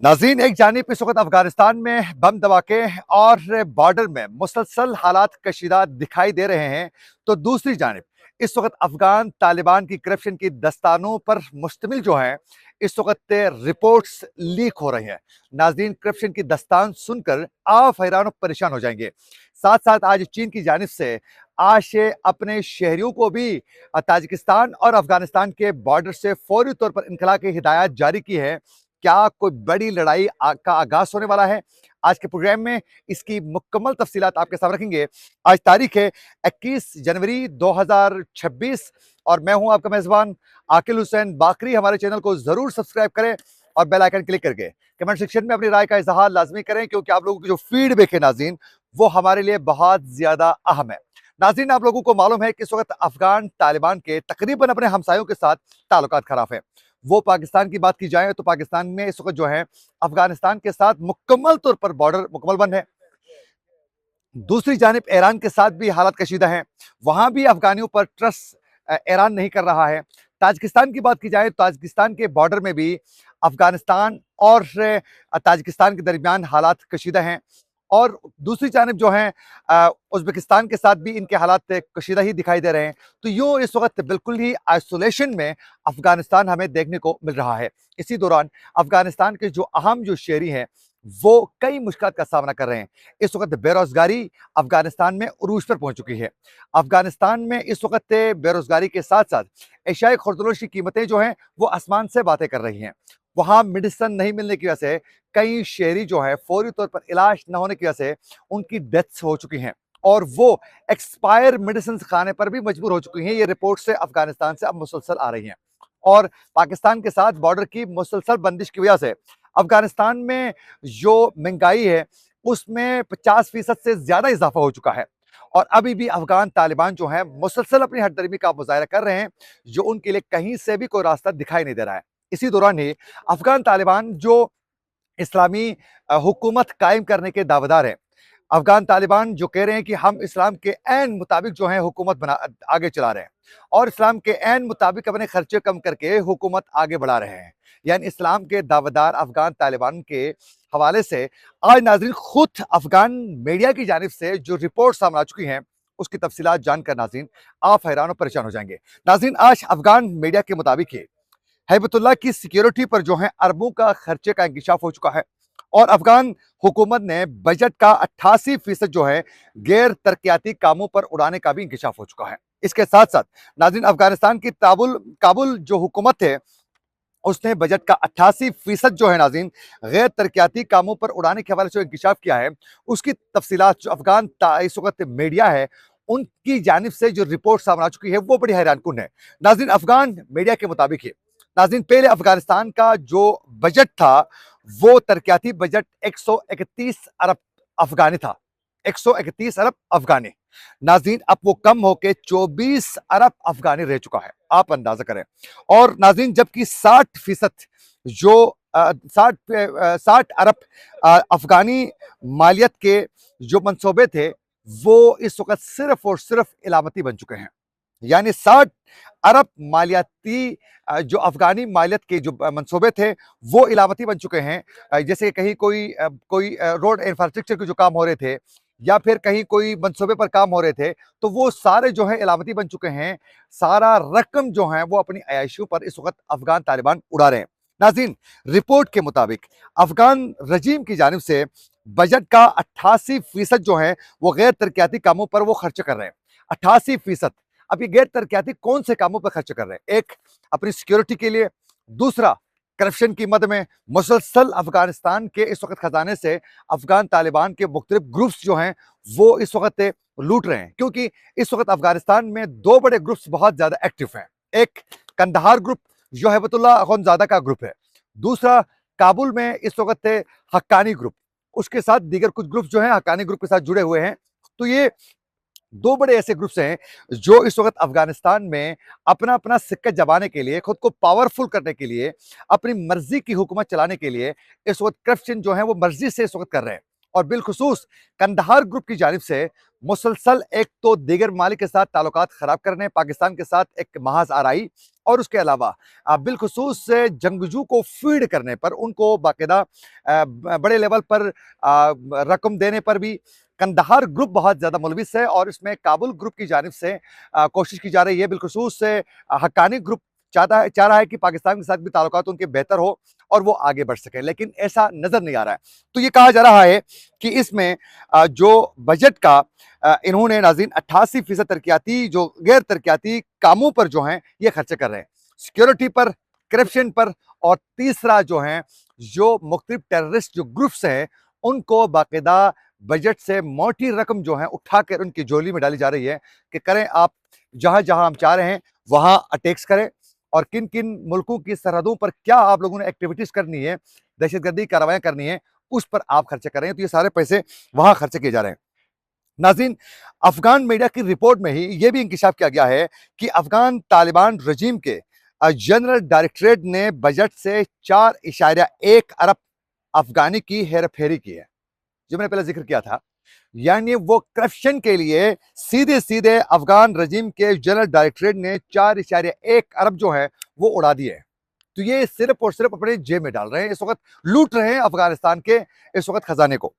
नाज़रीन, एक जानिब इस वक्त अफगानिस्तान में बम धमाके और बॉर्डर में मुसलसल हालात कशीदा दिखाई दे रहे हैं, तो दूसरी जानिब इस वक्त अफगान तालिबान की करप्शन की दस्तानों पर मुश्तमिल जो है इस वक्त रिपोर्ट्स लीक हो रही हैं। नाज़रीन, करप्शन की दस्तान सुनकर आप हैरान और परेशान हो जाएंगे। साथ साथ आज चीन की जानिब से आज से अपने शहरियों को भी ताजिकिस्तान और अफगानिस्तान के बॉर्डर से फौरी तौर पर इनखला की हिदायत जारी की है। क्या कोई बड़ी लड़ाई का आगाज होने वाला है? आज के प्रोग्राम में इसकी मुकम्मल तफसीलात आपके सामने रखेंगे। आज तारीख है 21 जनवरी 2026 और मैं हूं आपका मेजबान आकिल हुसैन बाकरी। हमारे चैनल को जरूर सब्सक्राइब करें और बेल आइकन क्लिक करके कमेंट सेक्शन में अपनी राय का इजहार लाजमी करें, क्योंकि आप लोगों की जो फीडबैक है नाज़रीन, वो हमारे लिए बहुत ज्यादा अहम है। नाज़रीन, आप लोगों को मालूम है कि इस वक्त अफगान तालिबान के तकरीबन अपने हमसायों के साथ ताल्लुकात खराब है। वो पाकिस्तान की बात की जाए तो पाकिस्तान में इस वक्त जो है अफगानिस्तान के साथ मुकम्मल तौर पर बॉर्डर मुकम्मल बंद है। दूसरी जानिब ईरान के साथ भी हालात कशीदा हैं। वहां भी अफगानियों पर ट्रस्ट ईरान नहीं कर रहा है। ताजिकिस्तान की बात की जाए तो ताजिकिस्तान के बॉर्डर में भी अफगानिस्तान और ताजिकिस्तान के दरमियान हालात कशीदा हैं। और दूसरी जानिब जो है उज्बेकिस्तान के साथ भी इनके हालात कशीदा ही दिखाई दे रहे हैं। तो यूँ इस वक्त बिल्कुल ही आइसोलेशन में अफगानिस्तान हमें देखने को मिल रहा है। इसी दौरान अफगानिस्तान के जो अहम जो शहरी हैं वो कई मुश्किल का सामना कर रहे हैं। इस वक्त बेरोजगारी अफगानिस्तान में उरूज पर पहुंच चुकी है। अफगानिस्तान में इस वक्त बेरोजगारी के साथ साथ एशियाई खुर्दनोश की कीमतें जो हैं वो आसमान से बातें कर रही हैं। वहां मेडिसिन नहीं मिलने की वजह से कई शहरी जो है फौरी तौर पर इलाज न होने की वजह से उनकी डेथ्स हो चुकी हैं और वो एक्सपायर मेडिसिन खाने पर भी मजबूर हो चुकी हैं। ये रिपोर्ट से अफगानिस्तान से अब मुसलसल आ रही हैं और पाकिस्तान के साथ बॉर्डर की मुसलसल बंदिश की वजह से अफगानिस्तान में जो महंगाई है उसमें 50% से ज्यादा इजाफा हो चुका है। और अभी भी अफगान तालिबान जो है मुसलसल अपनी हटदर्मी का मुजाहरा कर रहे हैं, जो उनके लिए कहीं से भी कोई रास्ता दिखाई नहीं दे रहा है। इसी दौरान ही अफगान तालिबान जो इस्लामी हुकूमत कायम करने के दावेदार हैं, अफगान तालिबान जो कह रहे हैं कि हम इस्लाम के ऐन मुताबिक जो है हुकूमत बना आगे चला रहे हैं और इस्लाम के ऐन मुताबिक अपने खर्चे कम करके हुकूमत आगे बढ़ा रहे हैं। यानी इस्लाम के दावेदार अफगान तालिबान के हवाले से आज नाजरीन खुद अफगान मीडिया की जानिब से जो रिपोर्ट सामने आ चुकी हैं उसकी तफसीलात जानकर नाजरीन आप हैरान और परेशान हो जाएंगे। नाजरीन, आज अफगान मीडिया के मुताबिक हैबतुल्लाह की सिक्योरिटी पर जो है अरबों का खर्चे का इंकशाफ हो चुका है और अफगान हुकूमत ने बजट का 88% जो है गैर तरक्याती कामों पर उड़ाने का भी इंकशाफ हो चुका है। इसके साथ साथ नाज़रीन, अफगानिस्तान की काबुल जो हुकूमत है उसने बजट का 88% जो है नाज़रीन गैर तरक्याती कामों पर उड़ाने के हवाले से इंकशाफ किया है। उसकी तफसीलात जो अफगान इस वक्त मीडिया है उनकी जानिब से जो रिपोर्ट सामने आ चुकी है वो बड़ी हैरानकुन है। नाज़रीन, अफगान मीडिया के मुताबिक नाज़रीन पहले अफगानिस्तान का जो बजट था वो तरक्याती बजट 131 अरब अफगानी था। 131 अरब अफगानी। नाज़रीन अब वो कम होके 24 अरब अफगानी रह चुका है, आप अंदाजा करें। और नाज़रीन जबकि 60% जो 60 अरब अफगानी मालियत के जो मंसूबे थे वो इस वक्त सिर्फ और सिर्फ इलामती बन चुके हैं। यानी 60 अरब मालियाती जो अफगानी मालियत के जो मंसूबे थे वो इलामती बन चुके हैं। जैसे कहीं कोई रोड इंफ्रास्ट्रक्चर के जो काम हो रहे थे या फिर कहीं कोई मंसूबे पर काम हो रहे थे तो वो सारे जो है इलामती बन चुके हैं। सारा रकम जो है वो अपनी अयाशियों पर इस वक्त अफगान तालिबान उड़ा रहे हैं। नाज़रीन, रिपोर्ट के मुताबिक अफगान रजीम की जानिब से बजट का 88% जो है वो गैर तरक्याती कामों पर वो खर्च कर रहे हैं। 88%। अब ये गैर तरक्याती कौन से कामों पर खर्च कर रहे हैं? एक, अपनी सिक्योरिटी के लिए। दूसरा, करप्शन की मद में मुसलसल अफगानिस्तान के इस वक्त खजाने से अफगान तालिबान के मुख्तलिफ ग्रुप्स जो हैं वो इस वक्त लूट रहे हैं, क्योंकि इस वक्त अफगानिस्तान में दो बड़े ग्रुप्स बहुत ज्यादा एक्टिव हैं। एक कंदहार ग्रुप जो हैबतुल्लाह अखुंदजादा का ग्रुप है। दूसरा काबुल में इस वक्त हक्कानी ग्रुप। उसके साथ दीगर कुछ ग्रुप जो है हक्कानी ग्रुप के साथ जुड़े हुए हैं। तो ये दो बड़े ऐसे ग्रुप्स हैं जो इस वक्त अफगानिस्तान में अपना अपना सिक्का जमाने के लिए, खुद को पावरफुल करने के लिए, अपनी मर्जी की हुकूमत चलाने के लिए इस वक्त करप्शन जो है वो मर्जी से इस वक्त कर रहे हैं। और बिलखुसूस कंदहार ग्रुप की जानिब से मुसलसल एक तो दीगर ममालिक के साथ ताल्लुकात खराब करने, पाकिस्तान के साथ एक महाज आराई और उसके अलावा बिलखुसूस जंगजू को फीड करने पर, उनको बाकायदा बड़े लेवल पर रकम देने पर भी कंदहार ग्रुप बहुत ज़्यादा मुलविस है। और इसमें काबुल ग्रुप की जानिब से कोशिश की जा रही है, बिलखुसूस हक्कानी ग्रुप चाह रहा है कि पाकिस्तान के साथ भी ताल्लुकात उनके बेहतर हो और वो आगे बढ़ सके, लेकिन ऐसा नजर नहीं आ रहा है। तो ये कहा जा रहा है कि इसमें जो बजट का इन्होंने नाज़रीन 88% तरक्याती जो गैर तरक्याती कामों पर जो हैं ये खर्चे कर रहे हैं, सिक्योरिटी पर, करप्शन पर, और तीसरा जो है जो मुख्तलिफ टेररिस्ट जो ग्रुप्स हैं उनको बाकायदा बजट से मोटी रकम जो है उठाकर उनकी झोली में डाली जा रही है कि करें आप, जहां जहां हम चाह रहे हैं वहां अटैक्स करें, और किन किन मुल्कों की सरहदों पर क्या आप लोगों ने एक्टिविटीज करनी है, दहशतगर्दी कार्रवाई करनी है, उस पर आप खर्चे कर रहे हैं। तो ये सारे पैसे वहां खर्चे किए जा रहे हैं। नाज़रीन, अफगान मीडिया की रिपोर्ट में ही यह भी इंकिशाफ किया गया है कि अफगान तालिबान रजीम के जनरल डायरेक्टरेट ने बजट से 4.1 अरब अफगानी की हेरफेरी की है, जो मैंने पहले जिक्र किया था। यानी वो करप्शन के लिए सीधे सीधे अफगान रजीम के जनरल डायरेक्टरेट ने 4.1 अरब जो है वो उड़ा दिए। तो ये सिर्फ और सिर्फ अपने जेब में डाल रहे हैं, इस वक्त लूट रहे हैं अफगानिस्तान के इस वक्त खजाने को।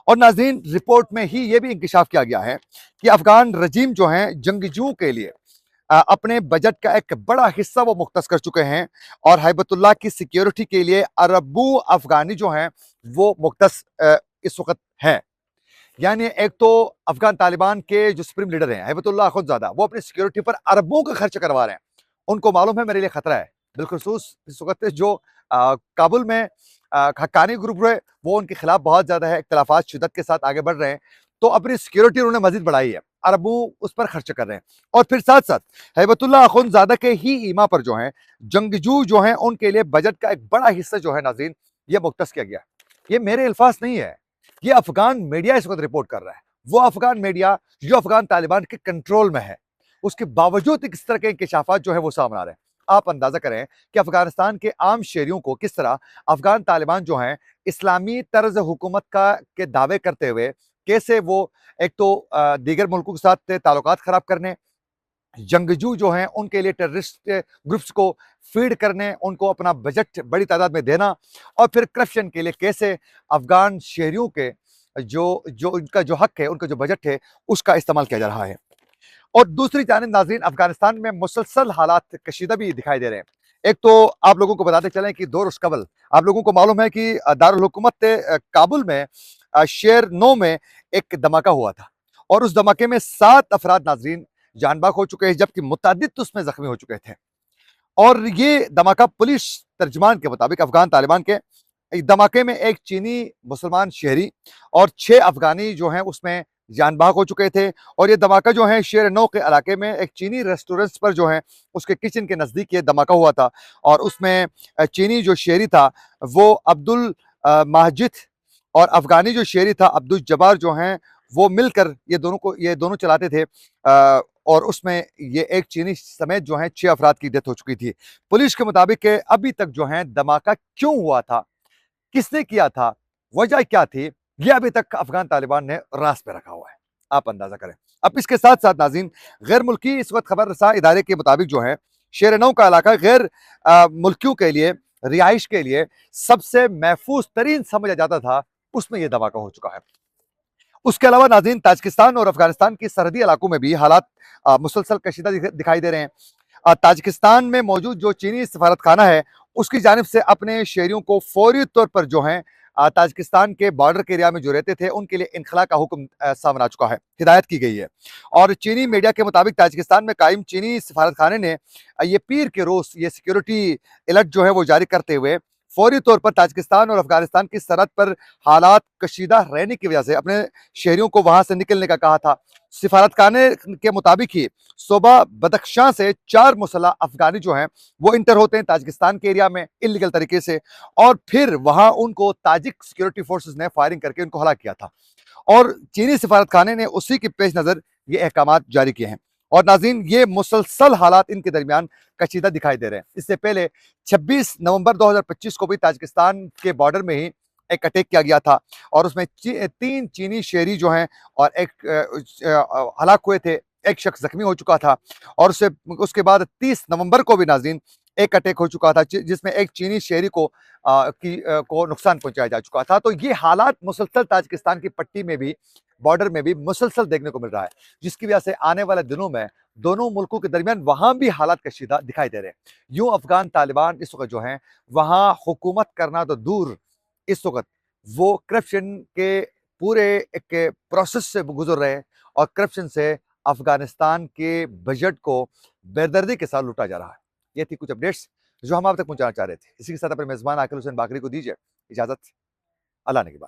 और नाज़रीन, रिपोर्ट में ही ये भी इंकिशाफ किया गया है कि अफगान रजीम जो है जंगजू के लिए अपने बजट का एक बड़ा हिस्सा वो मुख्तस कर चुके हैं, और हैबतुल्लाह की सिक्योरिटी के लिए अरबों अफगानी जो हैं वो मुख्तस इस वक्त हैं। यानी एक तो अफगान तालिबान के जो सुप्रीम लीडर हैं हैबतुल्लाह अखुंदजादा, वो अपनी सिक्योरिटी पर अरबों का खर्च करवा रहे हैं। उनको मालूम है मेरे लिए खतरा है, बिलखुसूस इस वक्त जो काबुल में हक्कानी ग्रुप है वो उनके खिलाफ बहुत ज्यादा है, इख्तिलाफात शिद्दत के साथ आगे बढ़ रहे हैं, तो अपनी सिक्योरिटी उन्होंने मजीद बढ़ाई है, अरबों उस पर खर्च कर रहे हैं। और फिर साथ साथ हैबतुल्लाह अखुंदजादा के ही ईमा पर जो है जंगजू जो है उनके लिए बजट का एक बड़ा हिस्सा जो है नाज़रीन ये मुख्तस किया गया। ये मेरे अल्फाज नहीं है, ये अफगान मीडिया इस वक्त रिपोर्ट कर रहा है। वो अफगान मीडिया जो अफगान तालिबान के कंट्रोल में है, उसके बावजूद इस तरह के इंकशाफात जो है वो सामने आ रहे हैं। आप अंदाजा करें कि अफगानिस्तान के आम शहरियों को किस तरह अफगान तालिबान जो हैं इस्लामी तर्ज हुकूमत का के दावे करते हुए कैसे वो एक तो दीगर मुल्कों के साथ ताल्लुकात खराब करने, जंगजू जो हैं उनके लिए टेररिस्ट ग्रुप्स को फीड करने, उनको अपना बजट बड़ी तादाद में देना, और फिर करप्शन के लिए कैसे अफगान शहरियों के जो जो उनका जो हक है, उनका जो बजट है, उसका इस्तेमाल किया जा रहा है। और दूसरी जानिब नाज़रीन, अफगानिस्तान में मुसलसल हालात कशीदा भी दिखाई दे रहे हैं। एक तो आप लोगों को बताते चलें कि 2 रोज कबल आप लोगों को मालूम है कि दारुल हुकूमत काबुल में शेर 9 में एक धमाका हुआ था, और उस धमाके में 7 अफराद नाज़रीन जान बाक हो चुके हैं, जबकि मुतअद्दिद उसमें जख्मी हो चुके थे। और ये धमाका पुलिस तर्जमान के मुताबिक अफगान तालिबान के इस धमाके में एक चीनी मुसलमान शहरी और 6 अफगानी जो हैं उसमें जान बहक हो चुके थे। और ये धमाका जो है शेर 9 के इलाके में एक चीनी रेस्टोरेंट्स पर जो है उसके किचन के नज़दीक ये धमाका हुआ था, और उसमें चीनी जो शहरी था वो अब्दुल माजिद और अफगानी जो शहरी था अब्दुल जब्बार जो हैं वो मिलकर ये दोनों चलाते थे। और उसमें ये एक चीनी समेत जो है 6 अफराद की डेथ हो चुकी थी। पुलिस के मुताबिक अभी तक जो है धमाका क्यों हुआ था, किसने किया था, वजह क्या थी, ये अभी तक अफगान तालिबान ने रास पे रखा हुआ है। आप अंदाजा करें। अब इसके साथ साथ नाज़रीन, गैर मुल्की इस वक्त खबर रसा इदारे के मुताबिक जो है शेर 9 का इलाका गैर मुल्कियों के लिए, रिहाइश के लिए सबसे महफूज तरीन समझा जाता था, उसमें यह धमाका हो चुका है। उसके अलावा नाज़रीन, ताजिकिस्तान और अफगानिस्तान के सरहदी इलाकों में भी हालात मुसलसल कशीदा दिखाई दे रहे हैं। ताजिकिस्तान में मौजूद जो चीनी सफारत खाना है उसकी जानिब से अपने शहरियों को फौरी तौर पर जो है ताजिकिस्तान के बॉर्डर के एरिया में जो रहते थे उनके लिए इनखला का हुक्म सामने आ चुका है, हिदायत की गई है। और चीनी मीडिया के मुताबिक ताजिकिस्तान में कायम चीनी सफारत खाने ने ये पीर के रोज ये सिक्योरिटी अलर्ट जो है वो जारी करते हुए फौरी तौर पर ताजिकिस्तान और अफगानिस्तान की सरहद पर हालात कशीदा रहने की वजह से अपने शहरियों को वहां से निकलने का कहा था। सिफारतखाने के मुताबिक ही सुबह बदख्शां से 4 मुसल्लह अफगानी जो हैं वो इंटर होते हैं ताजिकिस्तान के एरिया में इलीगल तरीके से, और फिर वहां उनको ताजिक सिक्योरिटी फोर्सेस ने फायरिंग करके उनको हलाक किया था। और चीनी सिफारतखाने ने उसी के पेश नजर ये अहकामात जारी किए हैं। और नाज़रीन, ये मुसलसल हालात इनके दरमियान कशीदा दिखाई दे रहे हैं। इससे पहले 26 नवंबर 2025 को भी ताजिकिस्तान के बॉर्डर में ही एक अटैक किया गया था और उसमें 3 चीनी शहरी जो हैं और एक हलाक हुए थे, एक शख्स ज़ख्मी हो चुका था और उसके बाद 30 नवंबर को भी नाज़रीन एक अटैक हो चुका था जिसमें एक चीनी शहरी को नुकसान पहुँचाया जा चुका था। तो ये हालात मुसलसल ताजिकिस्तान की पट्टी में भी, बॉर्डर में भी मुसलसल देखने को मिल रहा है, जिसकी वजह से आने वाले दिनों में दोनों मुल्कों के दरमियान वहाँ भी हालात कशीदा दिखाई दे रहे हैं। यूँ अफ़गान तालिबान इस वक़्त जो हैं, वहाँ हुकूमत करना तो दूर, इस वक़्त वो करप्शन के पूरे एक प्रोसेस से गुज़र रहे हैं और करप्शन से अफ़गानिस्तान के बजट को बेदर्दी के साथ लूटा जा रहा है। ये थी कुछ अपडेट्स जो हम आप तक पहुँचाना चाह रहे थे। इसी के साथ अपने मेज़बान आकिल हुसैन बाकरी को दीजिए इजाज़त। अल्लाह ने के बाद।